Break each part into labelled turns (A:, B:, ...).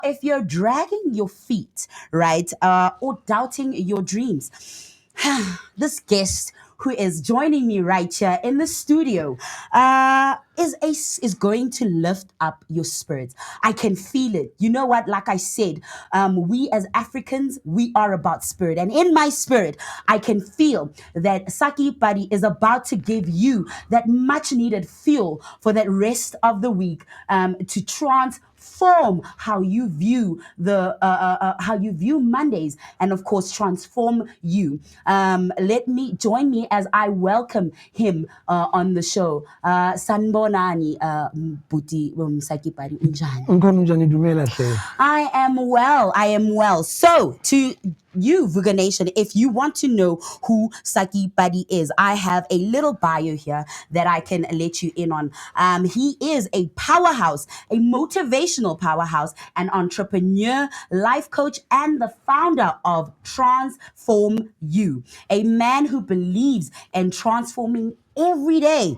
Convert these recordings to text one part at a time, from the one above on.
A: If you're dragging your feet, right, or doubting your dreams, this guest who is joining me right here in the studio is going to lift up your spirits. I can feel it. You know what? Like I said, we as Africans, we are about spirit, and in my spirit, I can feel that Saki Padi is about to give you that much needed fuel for that rest of the week, to transform how you view how you view Mondays, and of course transform you. Let me join me as I welcome him on the show. Sanbonani, Buti Saki Padi unjani? I am well. I am well. So, to you, Vuga Nation, if you want to know who Saki Padi is, I have a little bio here that I can let you in on. He is a powerhouse, a motivational powerhouse, an entrepreneur, life coach, and the founder of Transform You, a man who believes in transforming everyday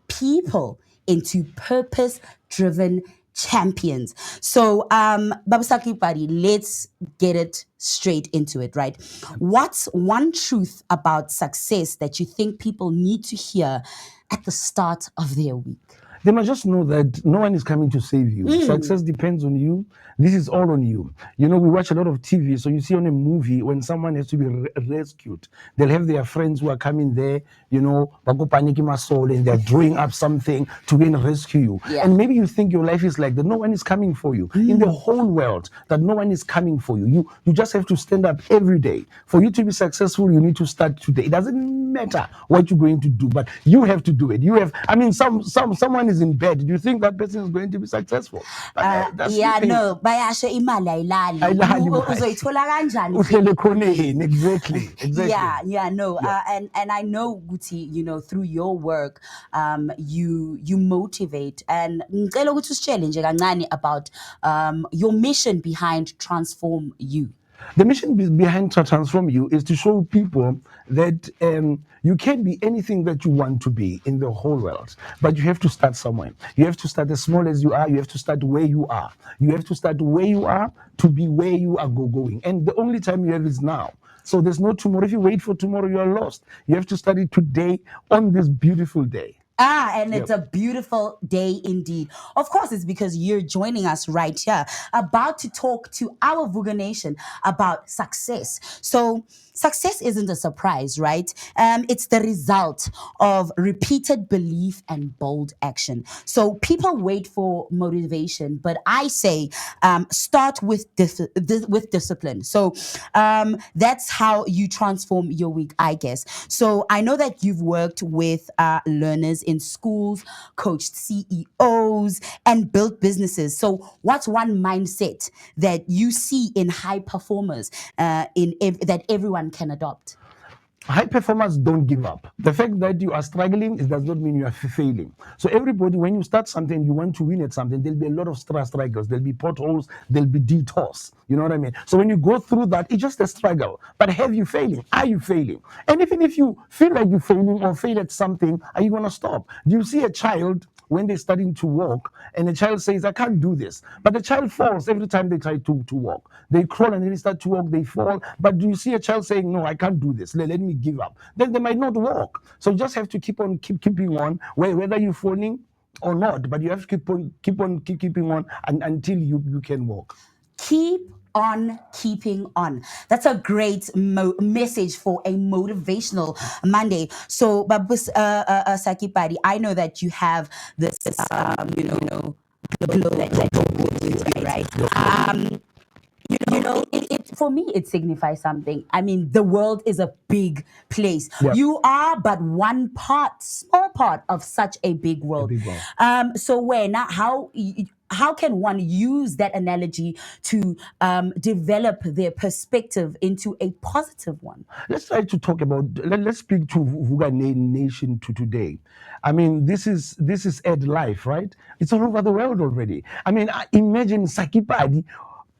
A: people into purpose-driven champions. So, Babasaki Padi, let's get it straight into it, right? What's one truth about success that you think people need to hear at the start of their week?
B: They must just know that no one is coming to save you. Success depends on you. This is all on you. You know, we watch a lot of TV, so you see on a movie when someone has to be rescued, they'll have their friends who are coming there, you know, and they're drawing up something to go and rescue you.
A: Yeah.
B: And maybe you think your life is like that. No one is coming for you. In the whole world, that no one is coming for you. You just have to stand up every day. For you to be successful, you need to start today. It doesn't matter what you're going to do, but you have to do it. You have, I mean, someone is in bed. Do you think that person is going to be successful?
A: No, bayasho imali ayilali. Uzoyithola kanjani?
B: Exactly.
A: No. And I know, Guti, you know, through your work, you motivate, and ngicela ukuthi usitshele nje kancane about your mission behind Transform You.
B: The mission behind Transform You is to show people that you can be anything that you want to be in the whole world, but you have to start somewhere. You have to start as small as you are. You have to start where you are. You have to start where you are to be where you are going. And the only time you have is now. So there's no tomorrow. If you wait for tomorrow, you are lost. You have to start it today on this beautiful day.
A: And it's a beautiful day indeed. Of course, it's because you're joining us right here, about to talk to our Vuga Nation about success. So, success isn't a surprise, right? It's the result of repeated belief and bold action. So, people wait for motivation, but I say start with with discipline. So, that's how you transform your week, I guess. So, I know that you've worked with learners in schools, coached CEOs, and built businesses. So, what's one mindset that you see in high performers that everyone can adopt?
B: High performers don't give up. The fact that you are struggling, it does not mean you are failing. So everybody, when you start something, you want to win at something, there'll be a lot of struggles, there'll be potholes, there'll be detours. You know what I mean? So when you go through that, it's just a struggle. But have you failing? Are you failing? And even if you feel like you're failing or fail at something, are you going to stop? Do you see a child when they're starting to walk and the child says, I can't do this, but the child falls every time they try to walk? They crawl and then they start to walk, they fall. But do you see a child saying, no, I can't do this, let me give up? Then they might not walk. So you just have to keeping on, whether you're falling or not, but you have to keeping on until you can walk.
A: Keep on keeping on. That's a great message for a motivational Monday. So, Babus Saki Padi, I know that you have this, glow that you put with you, right? For me, it signifies something. I mean, the world is a big place.
B: Yep.
A: You are but one part, small part of such a big world. So how can one use that analogy to develop their perspective into a positive one?
B: Let's try to talk about. Let's speak to Vuga Nation to today. I mean, this is ad life, right? It's all over the world already. I mean, imagine Saki Padi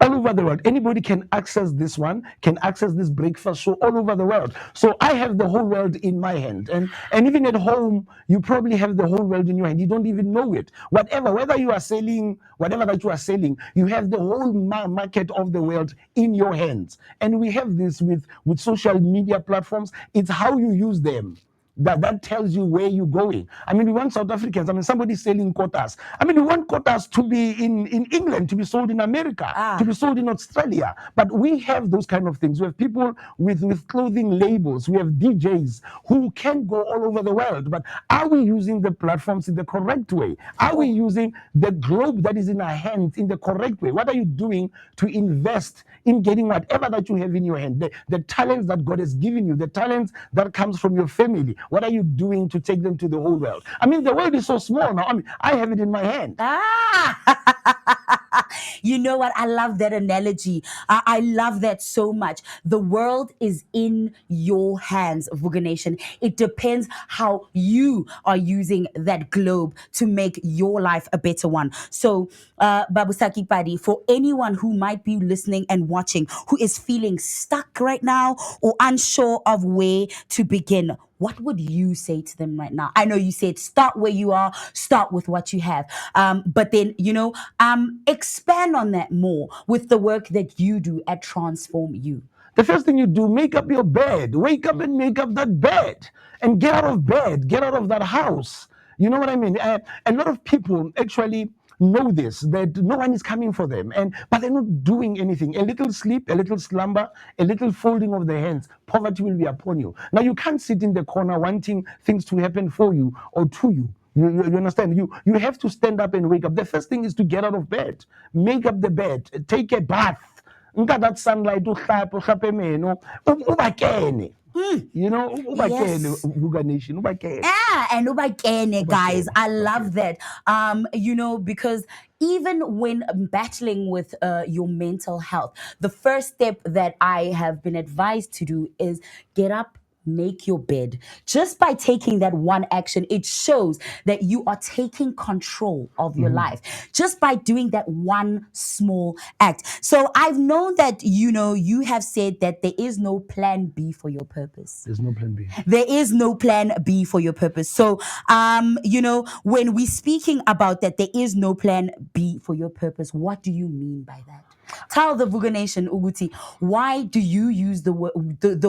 B: all over the world. Anybody can access this one, can access this breakfast show all over the world. So I have the whole world in my hand. And even at home, you probably have the whole world in your hand. You don't even know it. Whatever, whether you are selling, whatever that you are selling, you have the whole market of the world in your hands. And we have this with social media platforms. It's how you use them that tells you where you're going. I mean, we want South Africans. I mean, somebody's selling quotas. I mean, we want quotas to be in England, to be sold in America, to be
A: Ah,
B: sold in Australia. But we have those kind of things. We have people with clothing labels. We have DJs who can go all over the world. But are we using the platforms in the correct way? Are we
A: oh,
B: using the globe that is in our hands in the correct way? What are you doing to invest in getting whatever that you have in your hand? The talents that God has given you, the talents that comes from your family. What are you doing to take them to the whole world? I mean, the world is so small now. I mean, I have it in my hand.
A: ah. You know what? I love that analogy. I love that so much. The world is in your hands, Vuga Nation. It depends how you are using that globe to make your life a better one. So, Babu Saki Padi, for anyone who might be listening and watching who is feeling stuck right now or unsure of where to begin, what would you say to them right now? I know you said start where you are, start with what you have, but then expand on that more with the work that you do at Transform You.
B: The first thing you do, make up your bed. Wake up and make up that bed. And get out of bed. Get out of that house. You know what I mean? A lot of people actually know this, that no one is coming for them, but they're not doing anything. A little sleep, a little slumber, a little folding of the hands, poverty will be upon you. Now you can't sit in the corner wanting things to happen for you or to you. You understand? You have to stand up and wake up. The first thing is to get out of bed, make up the bed, take a bath, nka that sunlight uhlape meno ubakene, ubakene
A: Yes.
B: Vuga Nation, ubakene,
A: Ah, and ubakene, guys.
B: ubakene,
A: I love
B: ubakene.
A: that. Because even when battling with your mental health, the first step that I have been advised to do is get up, make your bed. Just by taking that one action, it shows that you are taking control of your
B: Mhm.
A: life. Just by doing that one small act. So I've known that, you have said that there is no plan B for your purpose.
B: There's no plan B.
A: There is no plan B for your purpose. So, when we're speaking about that, there is no plan B for your purpose. What do you mean by that? Tell the Vuga Nation, Uguti, why do you use the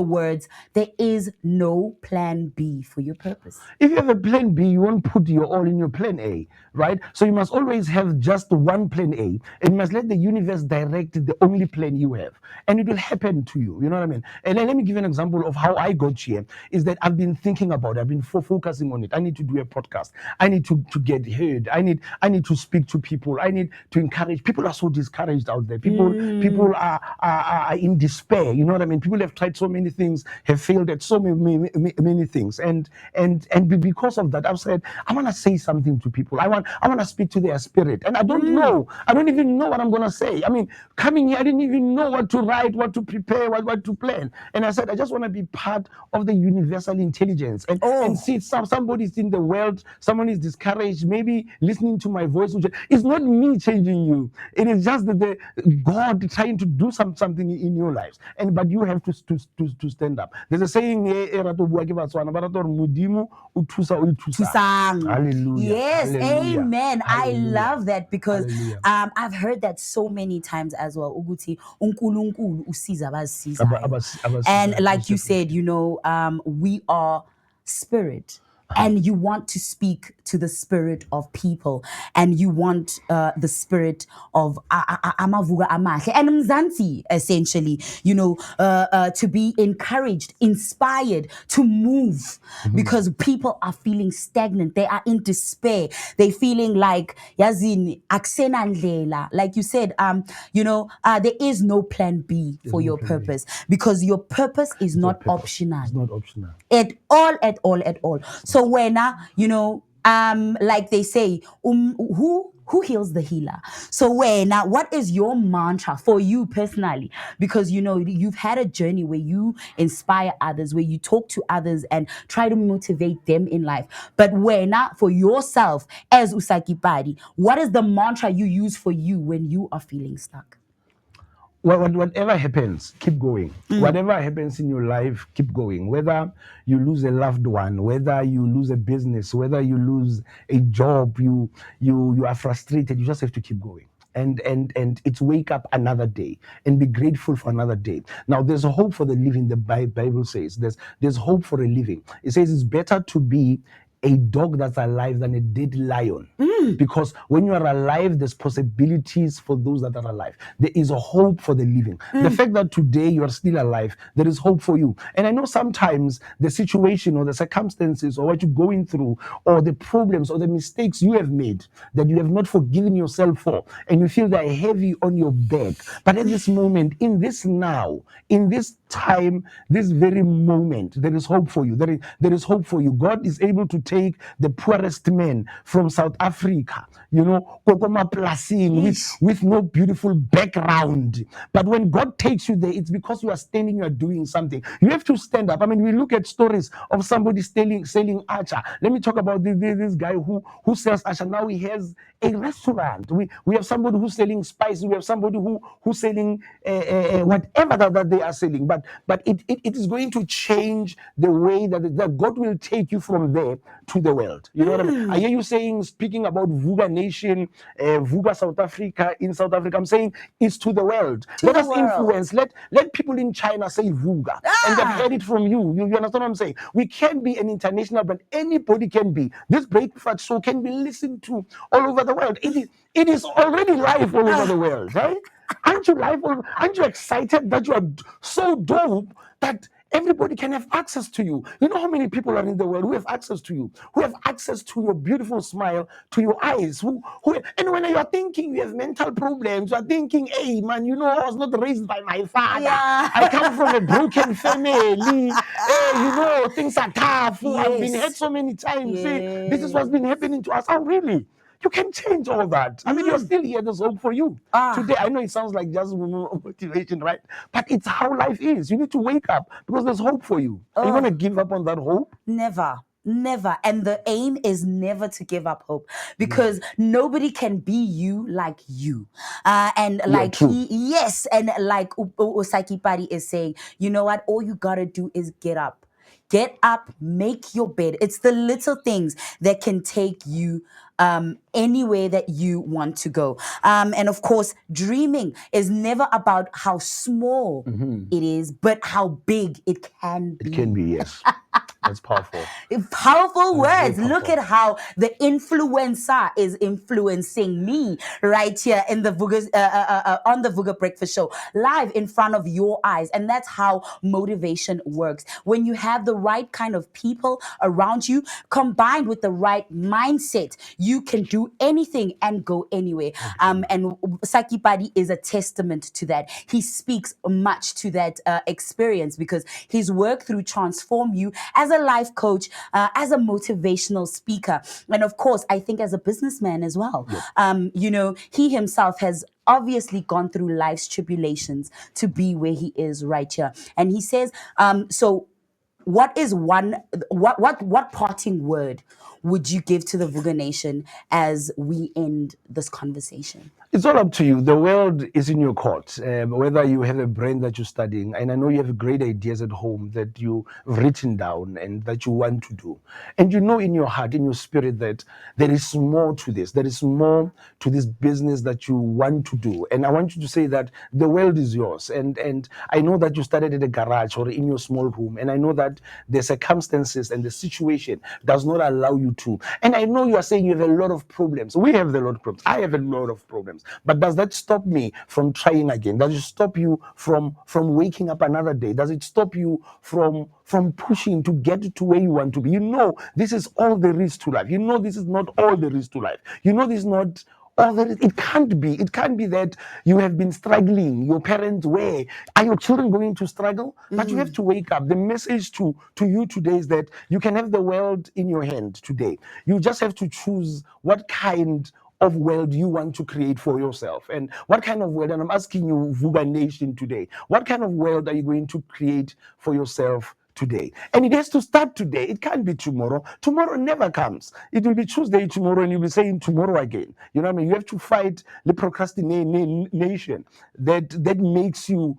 A: words, there is no plan B for your purpose?
B: If you have a plan B, you won't put your all in your plan A, right? So you must always have just one plan A, and you must let the universe direct the only plan you have, and it will happen to you. You know what I mean? And then let me give you an example of how I got here. Is that I've been thinking about it, I've been focusing on it. I need to do a podcast. I need to get heard. I need to speak to people. I need to encourage. People are so discouraged out there. People are in despair. You know what I mean? People have tried so many things, have failed at so many things, and because of that, I've said I want to say something to people. I want to speak to their spirit, and I don't
A: Mm.
B: know. I don't even know what I'm gonna say. I mean, coming here, I didn't even know what to write, what to prepare, what to plan. And I said I just want to be part of the universal intelligence, and
A: Oh,
B: see somebody's in the world, someone is discouraged, maybe listening to my voice. It's not me changing you. It is just that the God trying to do something in your lives, and but you have to stand up. There's a saying e rata bua ke Batswana, ba rata gore Modimo o thusa o ithusang.
A: Tusang.
B: Hallelujah,
A: Yes,
B: hallelujah,
A: amen. I
B: hallelujah,
A: love that because
B: hallelujah.
A: I've heard that so many times as well. Uguti, uNkulunkulu usiza abazisizayo. And
B: Abasizayo,
A: like
B: most
A: you said,
B: definitely.
A: we are spirit. And you want to speak to the spirit of people, and you want the spirit of amavuga amahle and mzansi, essentially, to be encouraged, inspired to move,
B: Mhm.
A: because people are feeling stagnant. They are in despair. They're feeling like yazini aksena ndlela. Like you said, there is no plan B
B: There's
A: for
B: no
A: your
B: plan B.
A: purpose, because your purpose is
B: It's your
A: not
B: purpose.
A: optional
B: It's not optional.
A: at all, at all, at all.
B: It's
A: So
B: not.
A: when like they say, who heals the healer? So when what is your mantra for you personally? Because you've had a journey where you inspire others, where you talk to others and try to motivate them in life. But when for yourself as Usaki Padi, what is the mantra you use for you when you are feeling stuck?
B: whatever happens, keep going. Whatever happens in your life, keep going. Whether you lose a loved one, whether you lose a business, whether you lose a job, you are frustrated, you just have to keep going. And it's wake up another day and be grateful for another day. Now there's a hope for the living. The Bible says there's hope for a living. It says it's better to be a dog that's alive than a dead lion. Because when you are alive, there's possibilities for those that are alive. There is a hope for the living. The fact that today you are still alive, there is hope for you. And I know sometimes the situation or the circumstances or what you're going through or the problems or the mistakes you have made that you have not forgiven yourself for, and you feel they're heavy on your back. But at this moment, in this now, in this time, this very moment, there is hope for you. There is hope for you. God is able to take the poorest man from South Africa, Kokoma Plasing, with no beautiful background. But when God takes you there, it's because you are standing, you are doing something. You have to stand up. I mean, we look at stories of somebody selling acha. Let me talk about this guy who sells acha. Now he has a restaurant. We have somebody who's selling spices. We have somebody who's selling whatever that they are selling. But it is going to change the way that God will take you from there to the world. You know what I mean? I hear you saying, speaking about Vuga Nation, Vuga South Africa, in South Africa. I'm saying it's to the world.
A: To
B: Let
A: the
B: us
A: world.
B: influence. Let people in China say Vuga, and they've
A: Ah,
B: heard it from you. You understand what I'm saying? We can be an international brand. Anybody can be. This breakfast show can be listened to all over the world. It is already live all over the
A: ah,
B: world, right? Aren't you live? Aren't you excited that you are so dope that everybody can have access to you? You know how many people are in the world who have access to you, who have access to your beautiful smile, to your eyes, and when you are thinking you have mental problems, you are thinking, hey man, I was not raised by my father.
A: yeah.
B: I come from a broken family. Hey, things are tough. I've been hurt
A: Yes.
B: so many times. Hey, this is
A: Yeah.
B: what's been happening to us. Oh, really? You can change all that. I mean, you're still here. There's hope for you.
A: Ah.
B: Today, I know it sounds like just motivation, right? But it's how life is. You need to wake up because there's hope for you. Are you going to
A: Oh.
B: give up on that hope?
A: Never. Never. And the aim is never to give up hope
B: Never.
A: because nobody can be you like you. And
B: Yeah,
A: like
B: true.
A: yes, and like Saki Padi is saying, you know what? All you gotta do is get up. Get up, make your bed. It's the little things that can take you anywhere that you want to go. And of course, dreaming is never about how small
B: Mhm.
A: it is, but how big it can
B: It can
A: be.
B: be, yes. That's powerful.
A: Powerful
B: That is very
A: words. Look at
B: powerful.
A: how the influencer is influencing me right here in the on the Vuga Breakfast Show, live in front of your eyes. And that's how motivation works. When you have the right kind of people around you, combined with the right mindset, you can do anything and go anywhere.
B: It can be.
A: And Saki Padi is a testament to that. He speaks much to that experience because he's worked through transform you as a life coach, as a motivational speaker, and of course, I think as a businessman as well.
B: Yep.
A: He himself has obviously gone through life's tribulations to be where he is right here, and he says, so what is one what parting word would you give to the Vuga Nation as we end this conversation?
B: It's all up to you. The world is in your court. Whether you have a brain that you're studying, and I know you have great ideas at home that you've written down and that you want to do, and you know in your heart, in your spirit, that there is more to this. There is more to this business that you want to do. And I want you to say that the world is yours. And I know that you started at a garage or in your small room, and I know that the circumstances and the situation does not allow you to. And I know you are saying you have a lot of problems. We have a lot of problems. I have a lot of problems. But does that stop me from trying again? Does it stop you from waking up another day? Does it stop you from pushing to get to where you want to be? This is all there is to life. This is not all there is to life. This is not all there is. It can't be. It can't be that you have been struggling. Your parents were. Are your children going to struggle? But you have to wake up. The message to you today is that you can have the world in your hand today. You just have to choose what kind of world you want to create for yourself, and what kind of world. And I'm asking you, Vuga Nation, today, what kind of world are you going to create for yourself today. And it has to start today. It can't be tomorrow. Tomorrow never comes. It will be Tuesday tomorrow, and you'll be saying tomorrow again. You know what I mean? You have to fight the procrastination that makes you,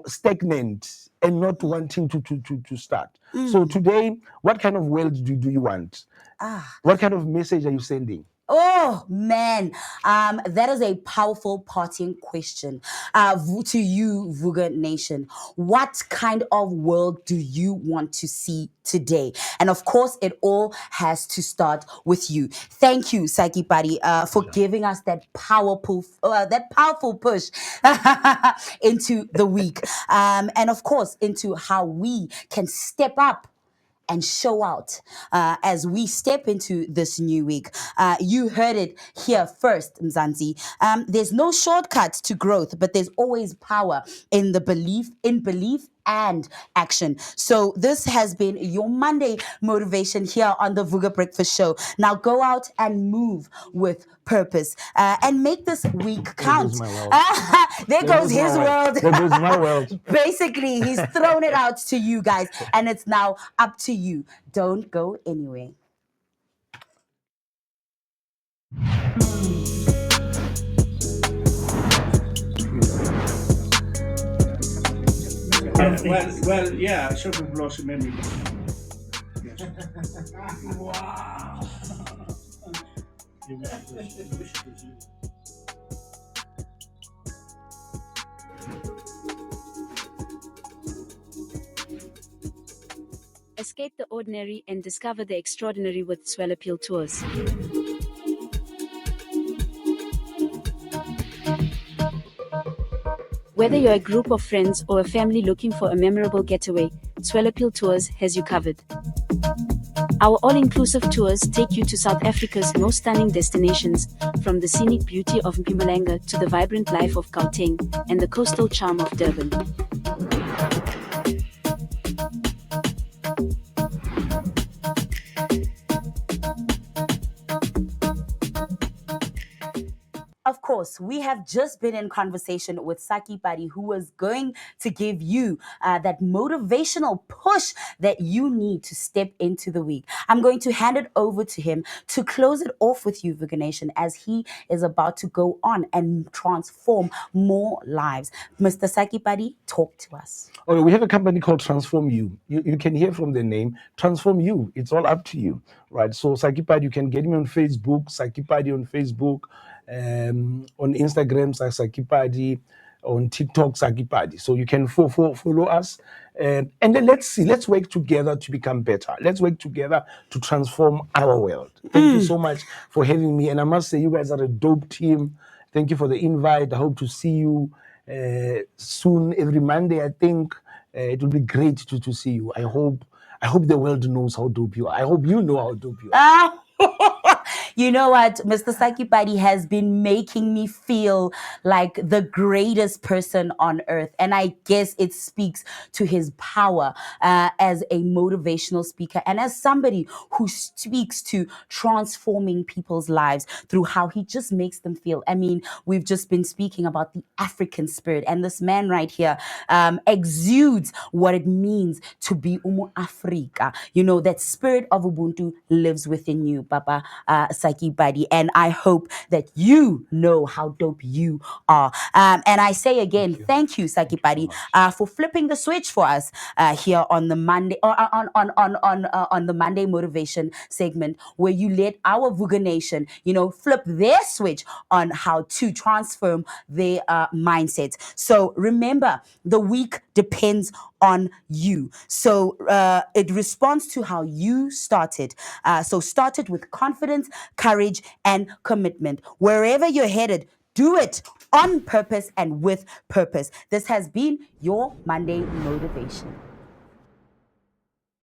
B: stagnant and not wanting to start. So today, what kind of world do you want?
A: Ah.
B: What kind of message are you sending?
A: Oh man, that is a powerful parting question to you, Vuga Nation. What kind of world do you want to see today? And of course, it all has to start with you. Thank you, Saki Padi, for giving us that powerful push into the week, and of course into how we can step up and show out as we step into this new week. You heard it here first, Mzansi. There's no shortcut to growth, but there's always power in belief and action. So this has been your Monday motivation here on the Vuga Breakfast Show. Now go out and move with purpose and make this week
B: There goes
A: count.
B: my world.
A: There goes his world.
B: There goes my world.
A: Basically, he's thrown it out to you guys, and it's now up to you. Don't go anywhere.
C: Well, yeah, shopping blossom made me. Yes. Wow.
D: Escape the ordinary and discover the extraordinary with Swell Appeal Tours. Whether you're a group of friends or a family looking for a memorable getaway, Swell Appeal Tours has you covered. Our all-inclusive tours take you to South Africa's most stunning destinations, from the scenic beauty of Mpumalanga to the vibrant life of Gauteng and the coastal charm of Durban.
A: Of course, we have just been in conversation with Saki Padi, who was going to give you that motivational push that you need to step into the week. I'm going to hand it over to him to close it off with you, Vuga Nation, as he is about to go on and transform more lives. Mr. Saki Padi, talk to us.
B: Oh, we have a company called Transform You. You can hear from the name Transform You. It's all up to you, right? So Saki Padi, you can get me on Facebook, Saki Padi on Facebook, on Instagram, Saki Padi, on TikTok, Saki Padi. So you can follow us. And then let's work together to become better. Let's work together to transform our world. Thank you so much for having me. And I must say, you guys are a dope team. Thank you for the invite. I hope to see you soon, every Monday, I think. It will be great to see you. I hope the world knows how dope you are. I hope you know how dope you are.
A: Ah, you know what? Mr. Saki Padi has been making me feel like the greatest person on earth. And I guess it speaks to his power as a motivational speaker and as somebody who speaks to transforming people's lives through how he just makes them feel. I mean, we've just been speaking about the African spirit, and this man right here exudes what it means to be Umu Afrika. You know, that spirit of Ubuntu lives within you, Papa Saki Padi. And I hope that you know how dope you are. And I say again, thank you, Saki Padi, for flipping the switch for us here on the Monday or on the Monday motivation segment, where you let our Vuga Nation, flip their switch on how to transform their mindsets. So remember, the week depends on you. So it responds to how you started. So start it with confidence, courage, and commitment. Wherever you're headed, do it on purpose and with purpose. This has been your Monday motivation.